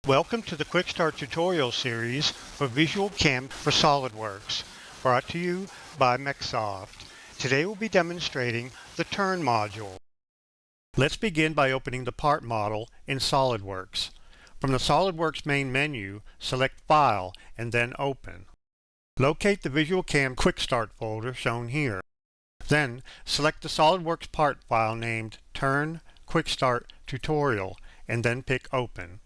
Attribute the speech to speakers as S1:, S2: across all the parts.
S1: Welcome to the Quick Start tutorial series for VisualCAM for SOLIDWORKS, brought to you by MecSoft. Today we'll be demonstrating the Turn module. Let's begin by opening the part model in SOLIDWORKS. From the SOLIDWORKS main menu, select File and then Open. Locate the VisualCAM Quick Start folder shown here. Then select the SOLIDWORKS part file named Turn Quick Start Tutorial and then pick Open.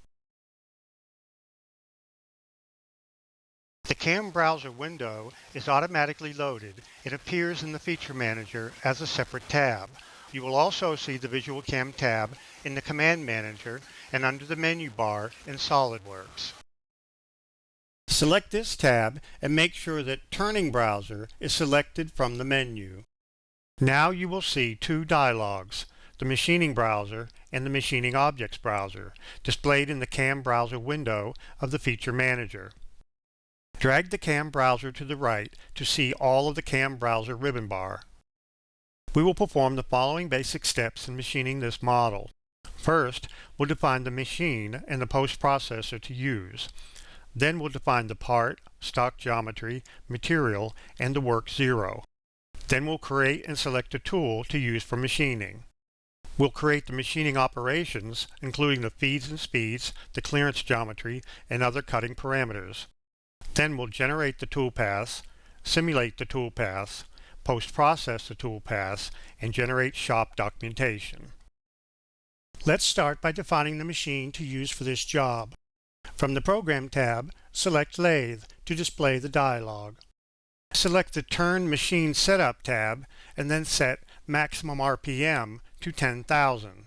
S1: The CAM browser window is automatically loaded. It appears in the Feature Manager as a separate tab. You will also see the VisualCAM tab in the Command Manager and under the menu bar in SOLIDWORKS. Select this tab and make sure that Turning Browser is selected from the menu. Now you will see two dialogs, the Machining Browser and the Machining Objects Browser, displayed in the CAM browser window of the Feature Manager. Drag the CAM browser to the right to see all of the CAM browser ribbon bar. We will perform the following basic steps in machining this model. First, we'll define the machine and the post-processor to use. Then we'll define the part, stock geometry, material, and the work 0. Then we'll create and select a tool to use for machining. We'll create the machining operations, including the feeds and speeds, the clearance geometry, and other cutting parameters. Then we'll generate the toolpaths, simulate the toolpaths, post-process the toolpaths, and generate shop documentation. Let's start by defining the machine to use for this job. From the Program tab, select Lathe to display the dialog. Select the Turn Machine Setup tab and then set Maximum RPM to 10,000.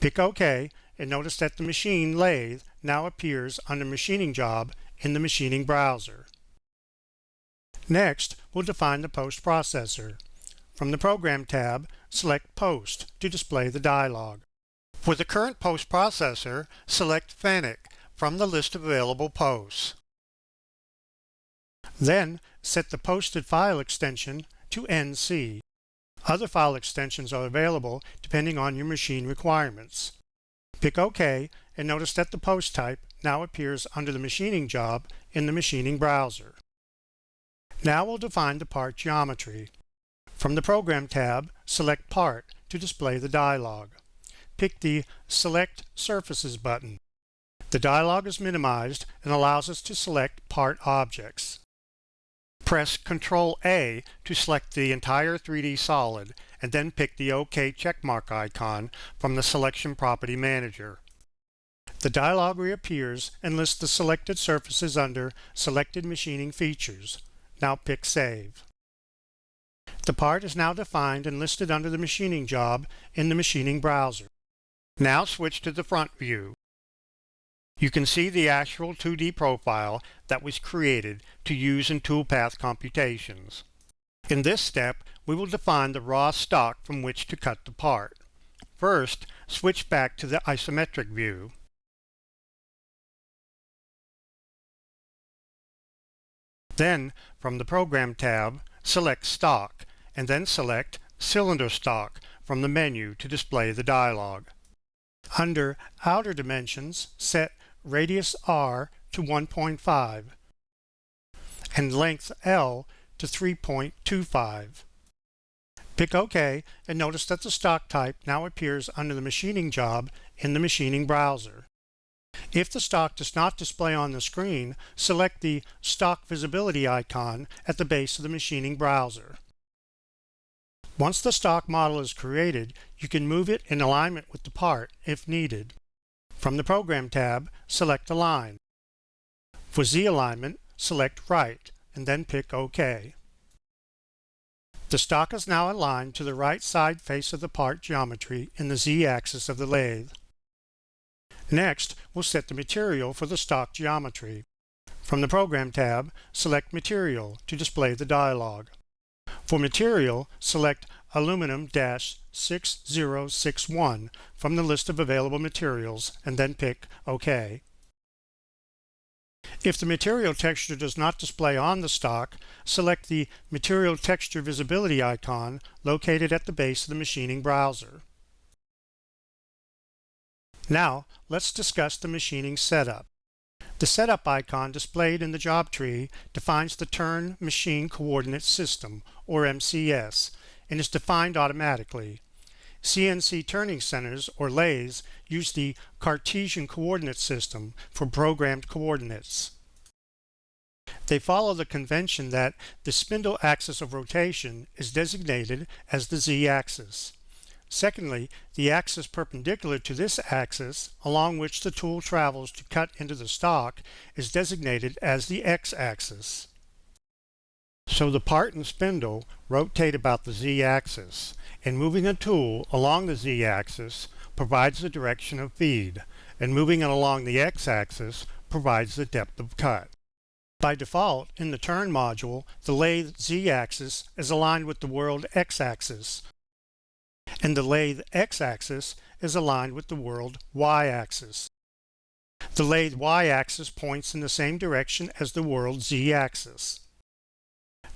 S1: Pick OK and notice that the machine lathe now appears under Machining Job in the Machining browser. Next, we'll define the Post Processor. From the Program tab, select Post to display the dialog. For the current Post Processor, select Fennec from the list of available posts. Then, set the posted file extension to NC. Other file extensions are available depending on your machine requirements. Pick OK and notice that the post type now appears under the Machining Job in the Machining browser. Now we'll define the part geometry. From the Program tab, select Part to display the dialog. Pick the Select Surfaces button. The dialog is minimized and allows us to select part objects. Press Ctrl-A to select the entire 3D solid and then pick the OK checkmark icon from the Selection Property Manager. The dialog reappears and lists the selected surfaces under Selected Machining Features. Now pick Save. The part is now defined and listed under the Machining Job in the Machining browser. Now switch to the front view. You can see the actual 2D profile that was created to use in toolpath computations. In this step, we will define the raw stock from which to cut the part. First, switch back to the isometric view. Then, from the Program tab, select Stock, and then select Cylinder Stock from the menu to display the dialog. Under Outer Dimensions, set Radius R to 1.5 and Length L to 3.25. Pick OK and notice that the stock type now appears under the Machining Job in the Machining browser. If the stock does not display on the screen, select the Stock Visibility icon at the base of the Machining browser. Once the stock model is created, you can move it in alignment with the part if needed. From the Program tab, select Align. For Z alignment, select Right and then pick OK. The stock is now aligned to the right side face of the part geometry in the Z-axis of the lathe. Next, we'll set the material for the stock geometry. From the Program tab, select Material to display the dialog. For material, select Aluminum-6061 from the list of available materials and then pick OK. If the material texture does not display on the stock, select the Material Texture Visibility icon located at the base of the Machining browser. Now, let's discuss the machining setup. The setup icon displayed in the job tree defines the Turn Machine Coordinate System, or MCS, and is defined automatically. CNC turning centers, or lathes, use the Cartesian coordinate system for programmed coordinates. They follow the convention that the spindle axis of rotation is designated as the Z-axis. Secondly, the axis perpendicular to this axis, along which the tool travels to cut into the stock, is designated as the X-axis. So the part and spindle rotate about the Z-axis, and moving a tool along the Z-axis provides the direction of feed, and moving it along the X-axis provides the depth of cut. By default, in the Turn module, the lathe Z-axis is aligned with the world X-axis, and the lathe X-axis is aligned with the world Y-axis. The lathe Y-axis points in the same direction as the world Z-axis.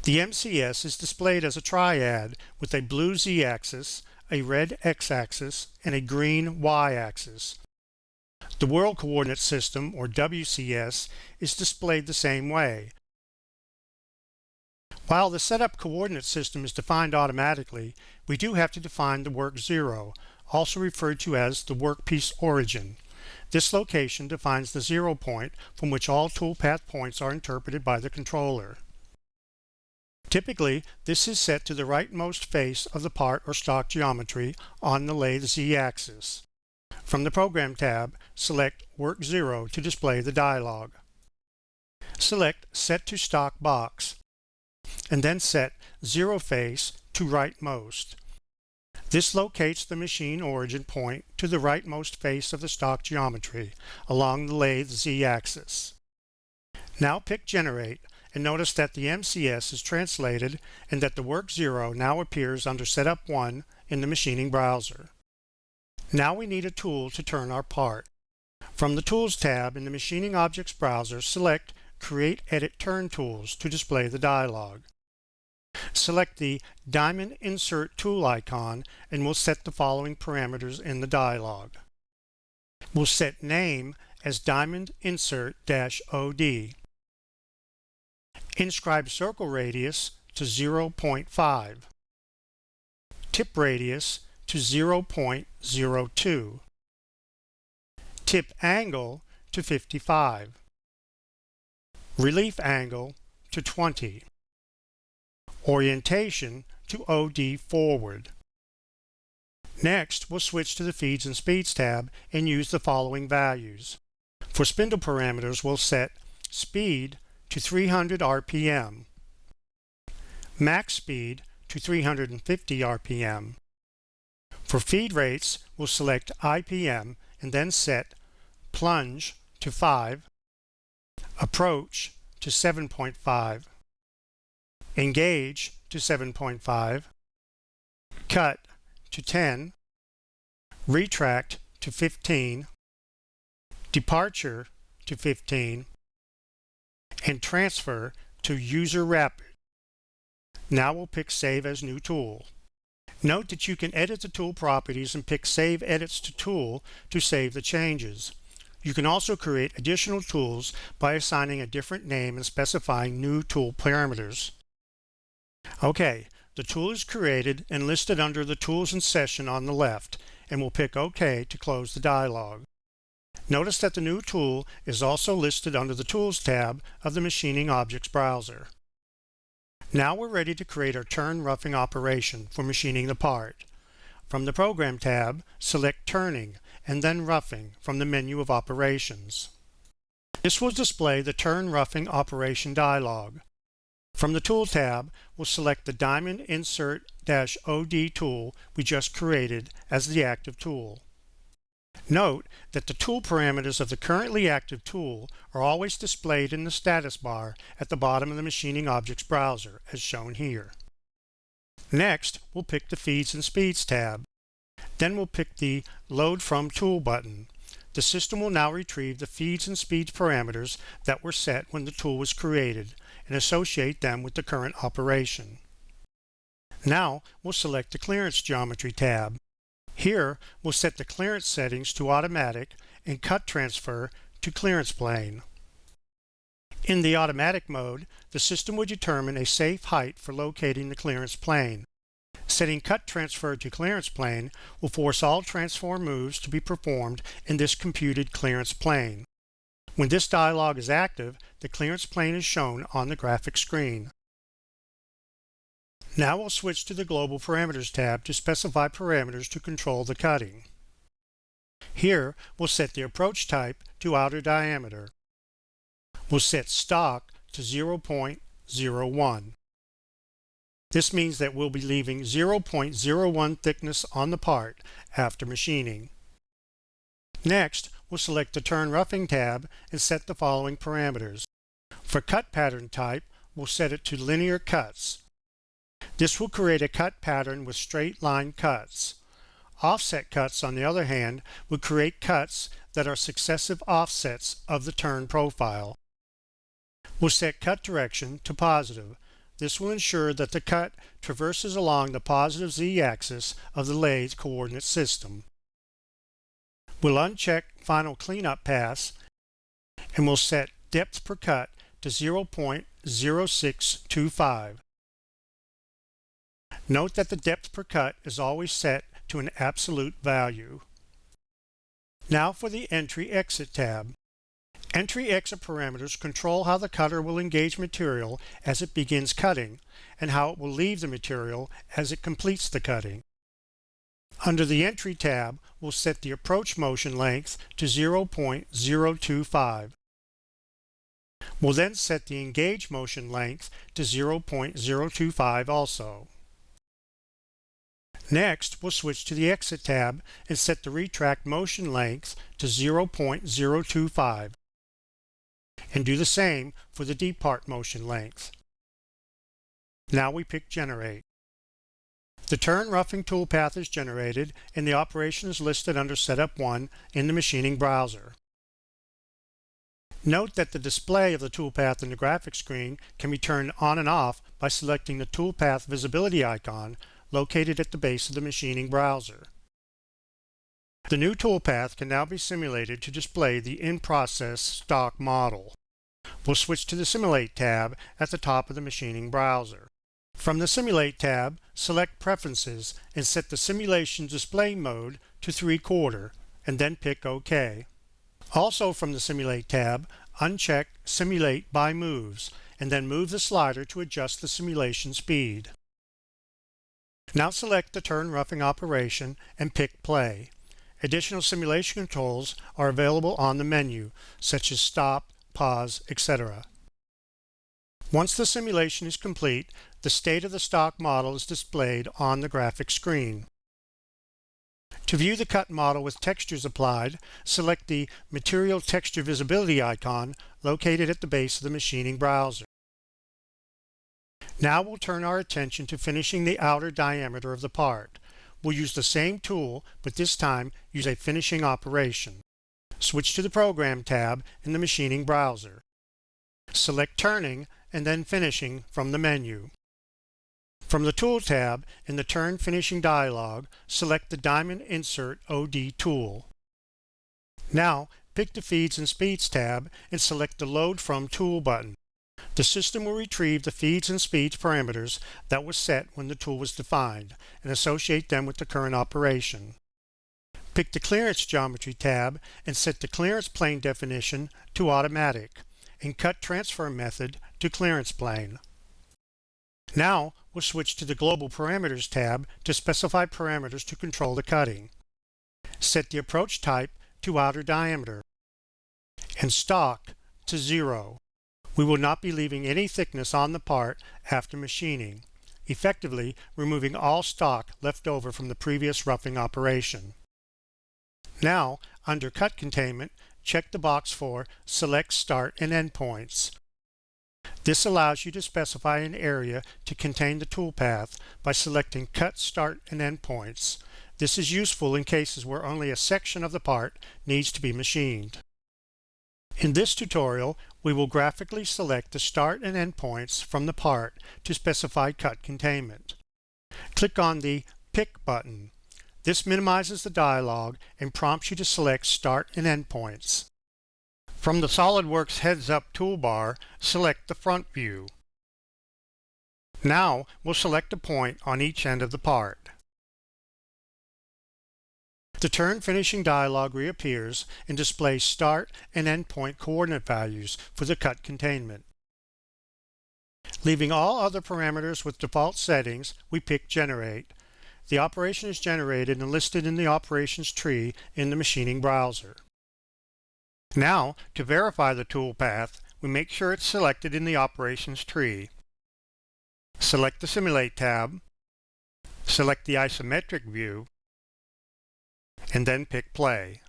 S1: The MCS is displayed as a triad with a blue Z-axis, a red X-axis, and a green Y-axis. The World Coordinate System, or WCS, is displayed the same way. While the setup coordinate system is defined automatically, we do have to define the work zero, also referred to as the workpiece origin. This location defines the 0 point from which all toolpath points are interpreted by the controller. Typically, this is set to the rightmost face of the part or stock geometry on the lathe Z-axis. From the Program tab, select Work 0 to display the dialog. Select Set to Stock Box, and then set 0 face to rightmost. This locates the machine origin point to the rightmost face of the stock geometry along the lathe Z-axis. Now pick Generate, and notice that the MCS is translated and that the Work 0 now appears under Setup 1 in the machining browser. Now we need a tool to turn our part. From the Tools tab in the Machining Objects browser, select Create Edit Turn Tools to display the dialog. Select the Diamond Insert Tool icon and we'll set the following parameters in the dialog. We'll set Name as Diamond Insert-OD. Inscribe Circle Radius to 0.5. Tip Radius to 0.02. Tip Angle to 55. Relief Angle to 20. Orientation to OD forward. Next, we'll switch to the Feeds and Speeds tab and use the following values. For spindle parameters, we'll set Speed to 300 RPM, Max Speed to 350 RPM. For feed rates, we'll select IPM and then set Plunge to 5, Approach to 7.5, Engage to 7.5, Cut to 10, Retract to 15, Departure to 15, and Transfer to User Rapid. Now we'll pick Save as New Tool. Note that you can edit the tool properties and pick Save Edits to Tool to save the changes. You can also create additional tools by assigning a different name and specifying new tool parameters. Okay, the tool is created and listed under the Tools in Session on the left, and we'll pick OK to close the dialog. Notice that the new tool is also listed under the Tools tab of the Machining Objects browser. Now we're ready to create our turn roughing operation for machining the part. From the Program tab, select Turning and then Roughing from the menu of Operations. This will display the Turn Roughing Operation dialog. From the Tool tab, we'll select the Diamond Insert-OD tool we just created as the active tool. Note that the tool parameters of the currently active tool are always displayed in the status bar at the bottom of the Machining Objects browser, as shown here. Next, we'll pick the Feeds and Speeds tab. Then we'll pick the Load From Tool button. The system will now retrieve the feeds and speeds parameters that were set when the tool was created and associate them with the current operation. Now, we'll select the Clearance Geometry tab. Here, we'll set the clearance settings to automatic and cut transfer to clearance plane. In the automatic mode, the system will determine a safe height for locating the clearance plane. Setting cut transfer to clearance plane will force all transform moves to be performed in this computed clearance plane. When this dialog is active, the clearance plane is shown on the graphic screen. Now we'll switch to the Global Parameters tab to specify parameters to control the cutting. Here, we'll set the approach type to outer diameter. We'll set stock to 0.01. This means that we'll be leaving 0.01 thickness on the part after machining. Next, we'll select the Turn Roughing tab and set the following parameters. For cut pattern type, we'll set it to linear cuts. This will create a cut pattern with straight line cuts. Offset cuts, on the other hand, would create cuts that are successive offsets of the turn profile. We'll set cut direction to positive. This will ensure that the cut traverses along the positive z-axis of the lathe coordinate system. We'll uncheck Final Cleanup Pass and we'll set depth per cut to 0.0625. Note that the depth per cut is always set to an absolute value. Now for the Entry/Exit tab. Entry/Exit parameters control how the cutter will engage material as it begins cutting and how it will leave the material as it completes the cutting. Under the Entry tab, we'll set the approach motion length to 0.025. We'll then set the engage motion length to 0.025 also. Next, we'll switch to the Exit tab and set the retract motion length to 0.025. And do the same for the depart motion length. Now we pick Generate. The Turn Roughing toolpath is generated and the operation is listed under Setup 1 in the machining browser. Note that the display of the toolpath in the graphic screen can be turned on and off by selecting the toolpath visibility icon located at the base of the machining browser. The new toolpath can now be simulated to display the in-process stock model. We'll switch to the Simulate tab at the top of the machining browser. From the Simulate tab, select Preferences and set the Simulation Display Mode to 3/4 and then pick OK. Also from the Simulate tab, uncheck Simulate by Moves and then move the slider to adjust the simulation speed. Now select the Turn Roughing operation and pick Play. Additional simulation controls are available on the menu, such as stop, pause, etc. Once the simulation is complete, the state of the stock model is displayed on the graphic screen. To view the cut model with textures applied, select the Material Texture Visibility icon located at the base of the machining browser. Now we'll turn our attention to finishing the outer diameter of the part. We'll use the same tool, but this time use a finishing operation. Switch to the Program tab in the machining browser. Select Turning and then Finishing from the menu. From the Tool tab in the Turn Finishing dialog, select the Diamond Insert OD tool. Now pick the Feeds and Speeds tab and select the Load From Tool button. The system will retrieve the feeds and speeds parameters that were set when the tool was defined and associate them with the current operation. Pick the Clearance Geometry tab and set the clearance plane definition to automatic and cut transfer method to clearance plane. Now we'll switch to the Global Parameters tab to specify parameters to control the cutting. Set the approach type to outer diameter and stock to 0. We will not be leaving any thickness on the part after machining, effectively removing all stock left over from the previous roughing operation. Now, under Cut Containment, check the box for Select Start and End Points. This allows you to specify an area to contain the toolpath by selecting Cut Start and End Points. This is useful in cases where only a section of the part needs to be machined. In this tutorial, we will graphically select the start and end points from the part to specify cut containment. Click on the Pick button. This minimizes the dialog and prompts you to select Start and End Points. From the SOLIDWORKS Heads-Up toolbar, select the front view. Now we'll select a point on each end of the part. The Turn Finishing dialog reappears and displays start and end point coordinate values for the cut containment. Leaving all other parameters with default settings, we pick Generate. The operation is generated and listed in the operations tree in the machining browser. Now, to verify the toolpath, we make sure it's selected in the operations tree. Select the Simulate tab, select the isometric view, and then pick Play.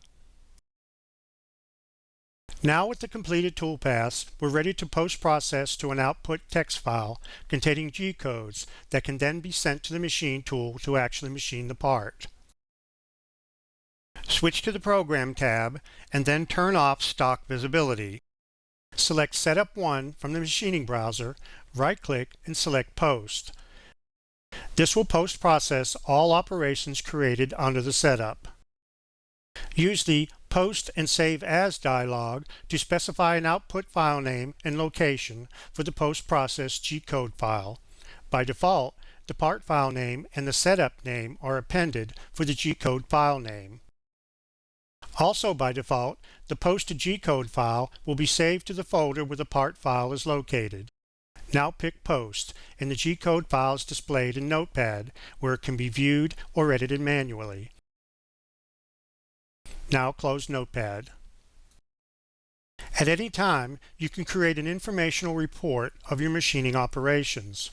S1: Now with the completed toolpaths, we're ready to post-process to an output text file containing G-codes that can then be sent to the machine tool to actually machine the part. Switch to the Program tab and then turn off Stock Visibility. Select Setup 1 from the machining browser, right-click and select Post. This will post-process all operations created under the setup. Use the Post and Save As dialog to specify an output file name and location for the post-processed G-code file. By default, the part file name and the setup name are appended for the G-code file name. Also by default, the posted G-code file will be saved to the folder where the part file is located. Now pick Post, and the G-code file is displayed in Notepad, where it can be viewed or edited manually. Now close Notepad. At any time, you can create an informational report of your machining operations.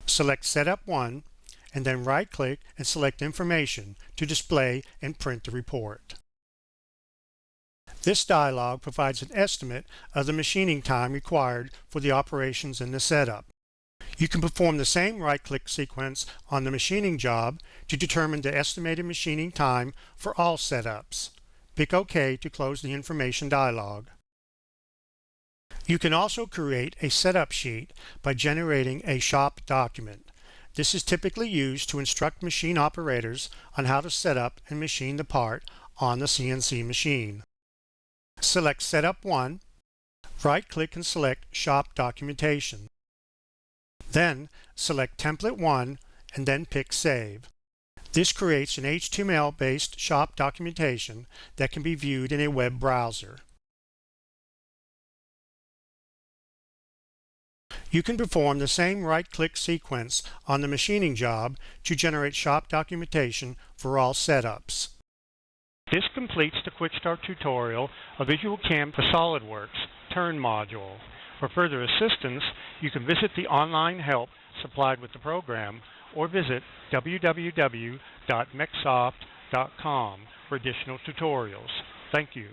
S1: Select Setup 1, and then right-click and select Information to display and print the report. This dialog provides an estimate of the machining time required for the operations in the setup. You can perform the same right-click sequence on the machining job to determine the estimated machining time for all setups. Pick OK to close the information dialog. You can also create a setup sheet by generating a shop document. This is typically used to instruct machine operators on how to set up and machine the part on the CNC machine. Select Setup 1, right-click and select Shop Documentation. Then select Template 1 and then pick Save. This creates an HTML-based shop documentation that can be viewed in a web browser. You can perform the same right-click sequence on the machining job to generate shop documentation for all setups. This completes the Quick Start tutorial of VisualCAM for SOLIDWORKS Turn module. For further assistance, you can visit the online help supplied with the program or visit www.mecsoft.com for additional tutorials. Thank you.